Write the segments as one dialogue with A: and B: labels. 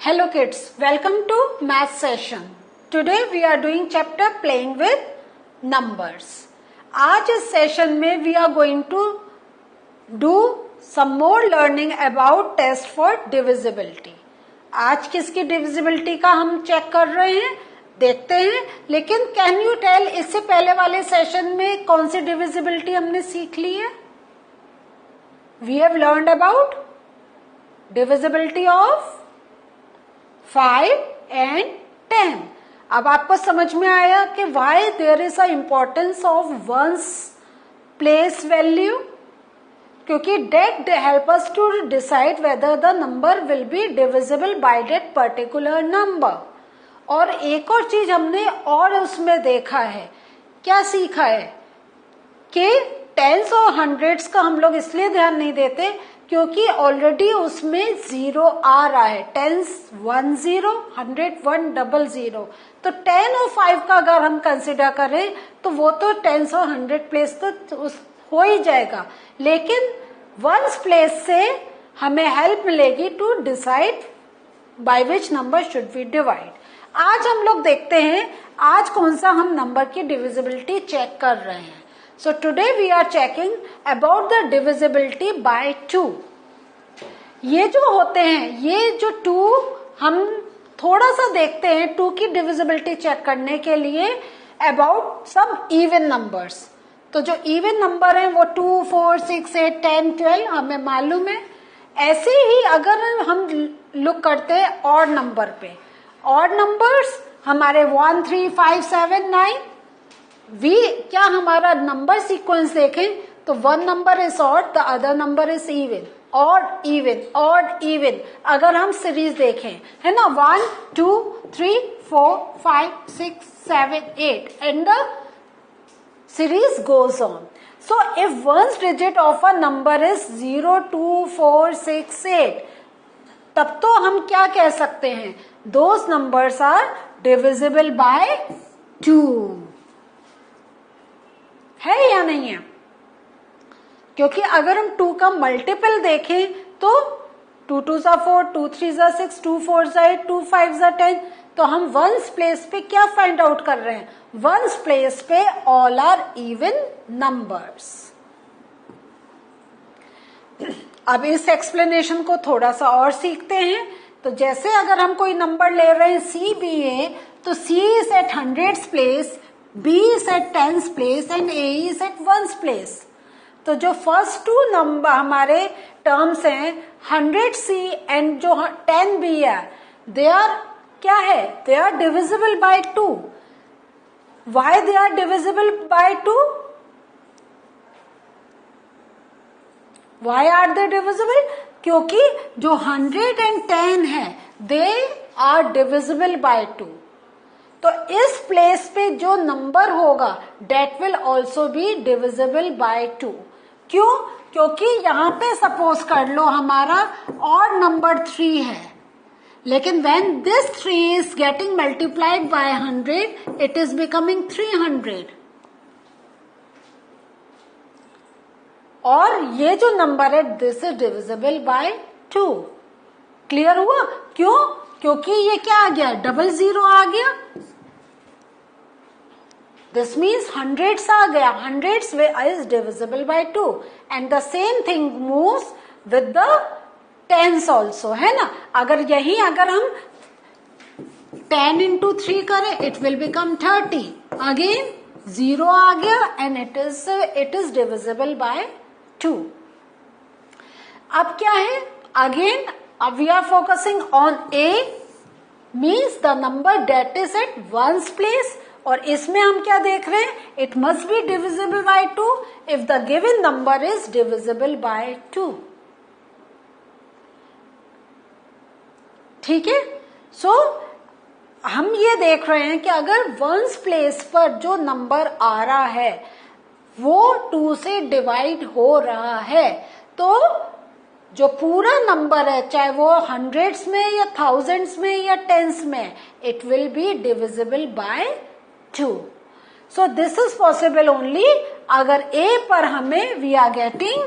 A: Hello kids, welcome to math session. Today we are doing chapter playing with numbers. आज इस session में we are going to do some more learning about test for divisibility. आज किसकी divisibility का हम check कर रहे हैं, देखते हैं. लेकिन can you tell इससे पहले वाले सेशन में कौन सी divisibility हमने सीख ली है? We have learned about divisibility of 5 and 10. अब आपको समझ में आया कि why there is a importance of ones place value, क्योंकि that help us to decide whether the number will be divisible by that particular number. और एक और चीज हमने और उसमें देखा है, क्या सीखा है कि टेंस और हंड्रेड्स का हम लोग इसलिए ध्यान नहीं देते क्योंकि ऑलरेडी उसमें जीरो आ रहा है. टेंस 10, 100 100. तो 10 और 5 का अगर हम कंसिडर करें तो वो तो टेंस और 100 प्लेस तो हो ही जाएगा, लेकिन वंस प्लेस से हमें हेल्प मिलेगी to decide by which number should we divide. आज हम लोग देखते हैं आज कौन सा हम नंबर की डिविजिबिलिटी चेक कर रहे हैं. So today we are checking about the divisibility by 2. ये जो होते हैं, ये जो 2 हम थोड़ा सा देखते हैं 2 की divisibility चेक करने के लिए about some even numbers. तो जो even नंबर हैं वो 2, 4, 6, 8, 10, 12 हमें मालूम है. ऐसे ही अगर हम लुक करते हैं ऑड नंबर पे, ऑड नंबर्स हमारे 1, 3, 5, 7, 9. क्या हमारा नंबर सीक्वेंस देखें तो one number is odd, the other number is even. Odd even, odd even. अगर हम सीरीज देखें है ना, 1, 2, 3, 4, 5, 6, 7, 8 and the series goes on. So if once digit of a number is 0, 2, 4, 6, 8, तब तो हम क्या कह सकते हैं, those numbers are divisible by 2. है या नहीं है? क्योंकि अगर हम 2 का मल्टीपल देखें तो 2 2 4, 2 3 6, 2 4 8, 2 5 10. तो हम वंस प्लेस पे क्या फाइंड आउट कर रहे हैं, वंस प्लेस पे ऑल आर इवन नंबर्स. अब इस एक्सप्लेनेशन को थोड़ा सा और सीखते हैं. तो जैसे अगर हम कोई नंबर ले रहे हैं CBA, तो C is at hundreds place, B is at tens place and A is at ones place. तो जो फर्स्ट 2 नंबर हमारे टर्म्स हैं 100C एंड जो 10B है, दे आर क्या है, they are divisible by 2. Why they are divisible by 2? Why are they divisible? क्योंकि जो 110 है दे आर डिविजिबल बाय 2. तो इस प्लेस पे जो नंबर होगा that will also be divisible by 2. क्यों? क्योंकि यहाँ पे सपोज कर लो हमारा ऑड नंबर 3 है, लेकिन when this 3 is getting multiplied by 100 it is becoming 300. और ये जो नंबर है this is divisible by 2. Clear हुआ? क्यों? क्योंकि ये क्या आ गया, 00 आ गया. This means hundreds आ गया, hundreds is divisible by 2. And the same thing moves with the tens also, है ना. अगर हम 10 into 3 करें it will become 30. Again 0 आ गया and it is divisible by 2. अब क्या है, again we are focusing on A, means the number that is at ones place. और इसमें हम क्या देख रहे हैं, it must be divisible by 2 if the given number is divisible by 2. ठीक है. सो हम ये देख रहे हैं कि अगर वंस प्लेस पर जो नंबर आ रहा है वो 2 से डिवाइड हो रहा है, तो जो पूरा नंबर है चाहे वो हंड्रेड्स में या थाउजेंड्स में या टेंस में, it will be divisible by 2. So this is possible only अगर A पर हमें we are getting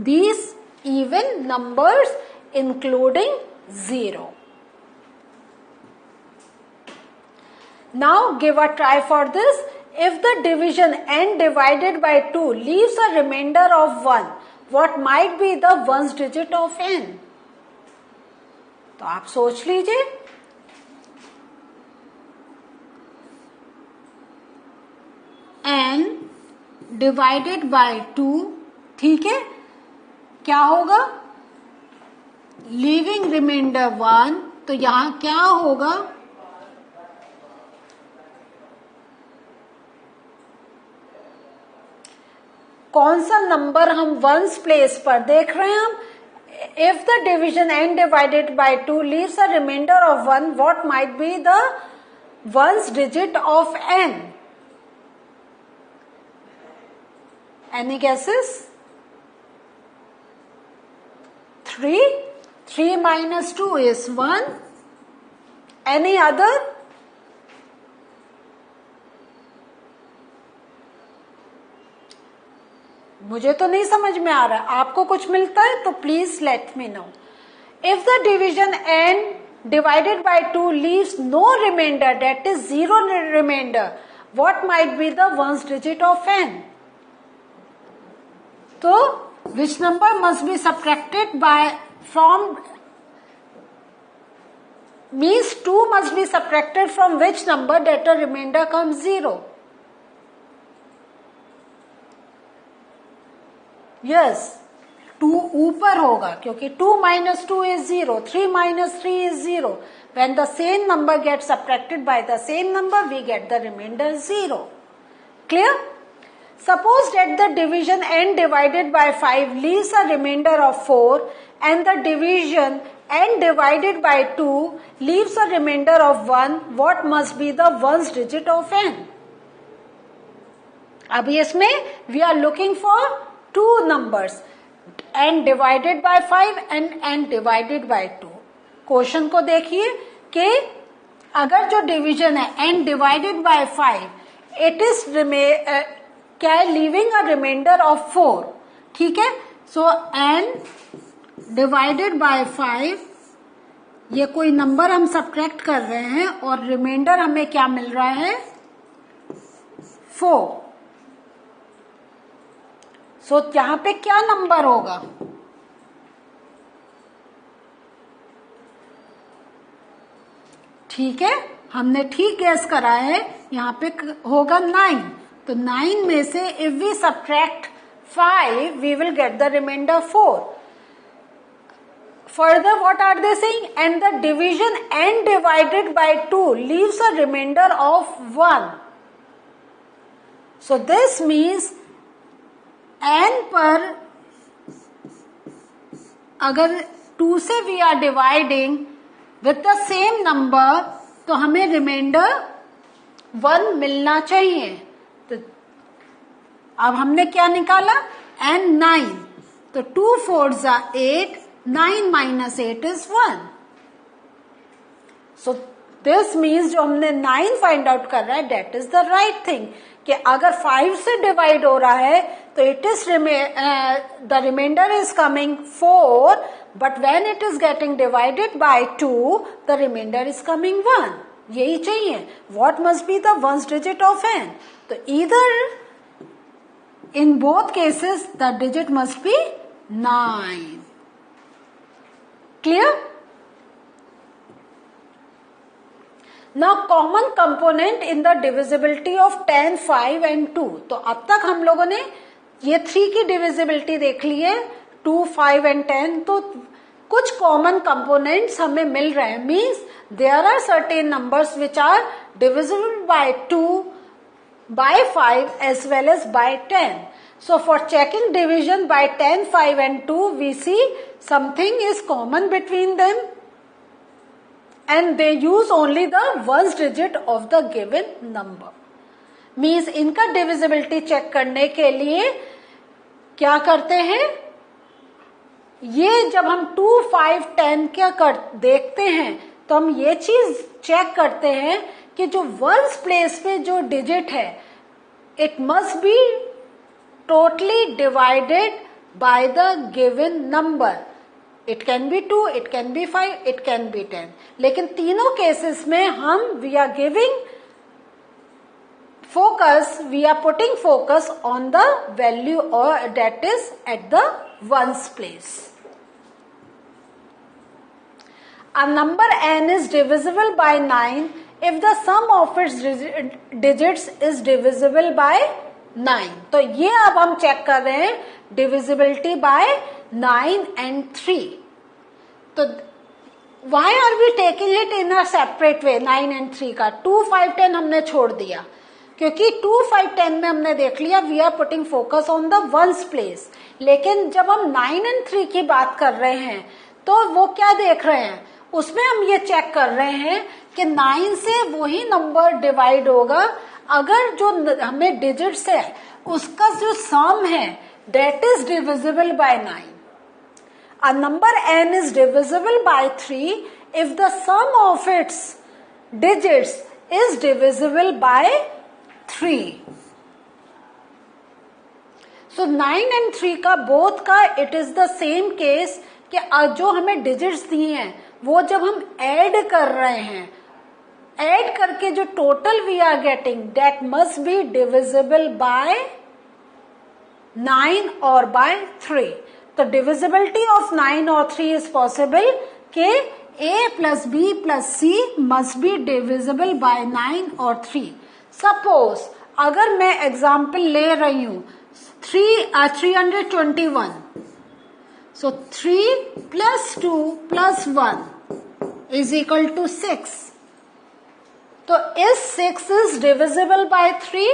A: these even numbers including 0. Now give a try for this. If the division n divided by 2 leaves a remainder of 1, what might be the ones digit of n? तो आप सोच लीजिए. n divided by 2, ठीक है, क्या होगा? Leaving reminder 1, तो यहां क्या होगा? कौन सा नंबर हम वंस प्लेस पर देख रहे हैं हम? If the division n divided by 2 leaves a remainder of 1, what might be the ones digit of n? Any guesses? 3. 3 minus 2 is 1. Any other? मुझे तो नहीं समझ में आ रहा. आपको कुछ मिलता है तो please let me know. If the division n divided by 2 leaves no remainder, that is 0 remainder, what might be the ones digit of n? तो which number must be subtracted by from, means 2 must be subtracted from which number that a remainder comes 0? Yes, 2 ऊपर होगा क्योंकि 2 minus 2 is 0, 3 minus 3 is 0. When the same number gets subtracted by the same number, we get the remainder 0. Clear? Suppose that the division n divided by 5 leaves a remainder of 4 and the division n divided by 2 leaves a remainder of 1, what must be the ones digit of n? अभी इसमें we are looking for two numbers, n divided by 5 and n divided by 2. Question को देखिए कि अगर जो division है n divided bye 5, it is क्या है? लीविंग अ रिमाइंडर ऑफ 4, ठीक है. सो n डिवाइडेड बाय 5, ये कोई नंबर हम सब्ट्रैक्ट कर रहे हैं और रिमाइंडर हमें क्या मिल रहा है? 4. सो यहां पे क्या नंबर होगा? ठीक है, हमने ठीक गैस करा है. यहां पे होगा 9. तो 9 में से if we subtract 5, we will get the remainder 4. Further what are they saying? And the division n divided by 2 leaves a remainder of 1. So this means n पर अगर 2 से we are dividing with the same number, तो हमें reminder 1 मिलना चाहिए. तो अब हमने क्या निकाला? n 9. तो 2 4s are 8, 9 minus 8 is 1. So this means जो हमने 9 फाइंड आउट कर रहा है, that is the right thing. कि अगर 5 से डिवाइड हो रहा है तो it is the remainder is coming 4, but when it is getting divided by 2, the remainder is coming 1. यही चाहिए. What must be the ones digit of n? तो either in both cases the digit must be 9. Clear? Now common component in the divisibility of 10, 5 and 2. तो अब तक हम लोगों ने ये 3 की divisibility देख ली है, 2, 5 and 10. तो कुछ common components हमें मिल रहे हैं. Means there are certain numbers which are divisible by 2, by 5 as well as by 10. So for checking division by 10, 5 and 2, we see something is common between them and they use only the ones digit of the given number. Means इनका divisibility check करने के लिए क्या करते हैं? ये जब हम 2, 5, 10 क्या देखते हैं तो हम ये चीज चेक करते हैं कि जो वंस प्लेस पे जो डिजिट है, it must be totally divided by the given number. It can be 2, it can be 5, it can be 10. लेकिन तीनों केसेस में हम we are giving focus, we are putting focus on the value or that is at the ones place. A number n is divisible by 9 if the sum of its digits is divisible by 9. तो ये अब हम check कर रहे हैं divisibility by 9 and 3. तो why are we taking it in a separate way 9 and 3 का? 2, 5, 10 हमने छोड़ दिया क्योंकि 2, 5, 10 में हमने देख लिया we are putting focus on the ones place. लेकिन जब हम 9 and 3 की बात कर रहे हैं तो वो क्या देख रहे हैं, उसमें हम ये चेक कर रहे हैं कि 9 से वही नंबर डिवाइड होगा अगर जो हमें डिजिट्स है उसका जो सम है that is divisible by 9. A number n is divisible by 3 if the sum of its digits is divisible by 3. So 9 and 3 का both का it is the same case कि जो हमें digits दिए हैं वो जब हम ऐड कर रहे हैं, ऐड करके जो total we are getting that must be divisible by 9 और बाय 3. तो डिविजिबिलिटी ऑफ 9 और 3 इज पॉसिबल कि a plus B plus C must be divisible by 9 और 3. सपोज अगर मैं एग्जाम्पल ले रही हूं 321, so 3 plus 2 plus 1 is equal to 6. तो is 6 is divisible by 3?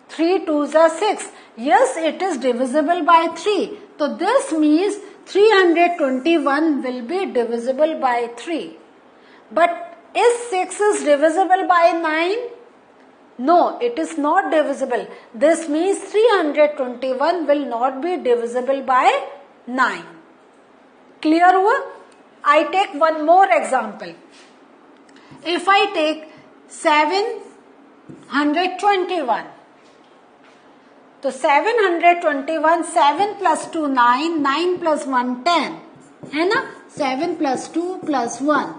A: 3 2s are 6. Yes, it is divisible by 3. So this means 321 will be divisible by 3. But is 6 is divisible by 9? No, it is not divisible. This means 321 will not be divisible by 9. Clear हुआ? I take one more example. If I take 721, तो 721 7 plus 2 9, 9 plus 1 10 है ना, 7 plus 2 plus 1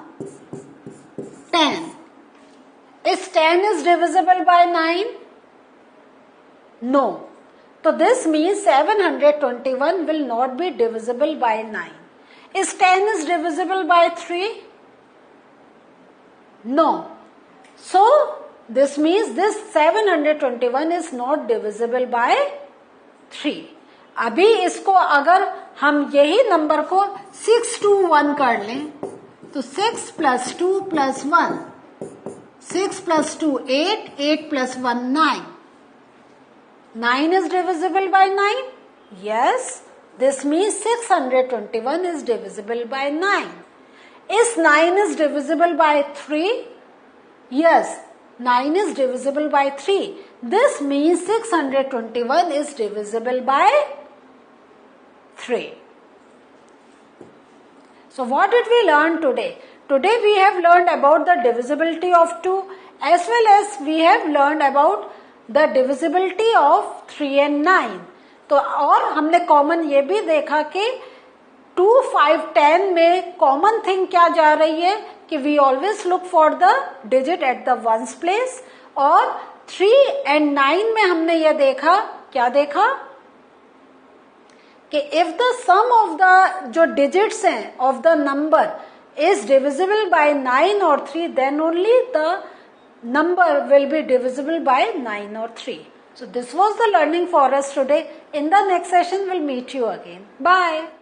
A: 10. Is 10 is divisible by 9? No. So this means 721 will not be divisible by 9. Is 10 is divisible by 3? No. So this means this 721 is not divisible by 3. अभी इसको अगर हम यही number को 6 to 1 कर लें तो 6 plus 2 plus 1, 6 plus 2 8, 8 plus 1 9. 9 is divisible by 9? Yes. This means 621 is divisible by 9. Is 9 is divisible by 3? Yes. 9 is divisible by 3. This means 621 is divisible by 3. So what did we learn today? Today we have learned about the divisibility of 2 as well as we have learned about the divisibility of 3 and 9. तो और हमने common ये भी देखा कि 2, 5, 10 में common thing क्या जा रही है कि we always look for the digit at the ones place. और 3 and 9 में हमने ये देखा, क्या देखा कि if the sum of the जो डिजिट्स हैं of the number is divisible by 9 or 3, then only the number will be divisible by 9 or 3. So this was the learning for us today. In the next session, we'll meet you again. Bye.